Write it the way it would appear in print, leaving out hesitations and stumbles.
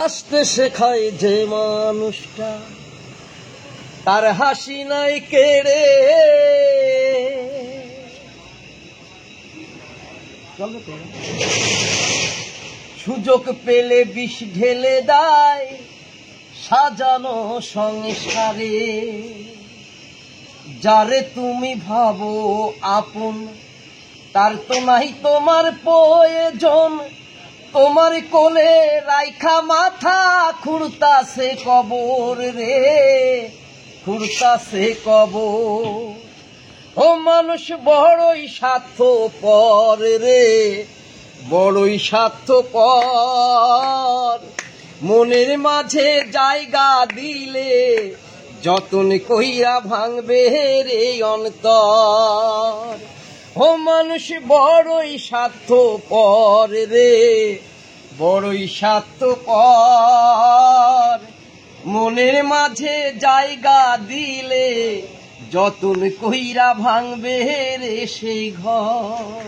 হাসতে শেখায় যে মানুষটা তার হাসি নাই কেড়ে, সুযোগ পেলে বিষ ঢেলে দেয় সাজানো সংসারে। যারে তুমি ভাবো আপন তার তো নাই তোমার প্রয়োজন, তোমার কোলে রাইখা মাথা খুঁড়তাছে কবর রে, খুঁড়তাছে কবর। ও মানুষ বড়ই স্বার্থপর রে, বড়ই স্বার্থপর। মনের মাঝে জায়গা দিলে যতন কইরা ভাঙবে রে অন্তর। ও মানুষ বড়ই স্বার্থপর রে, বড়ই স্বার্থপর। মনের মাঝে জায়গা দিলে যতন কইরা ভাঙবে রে সেই ঘর।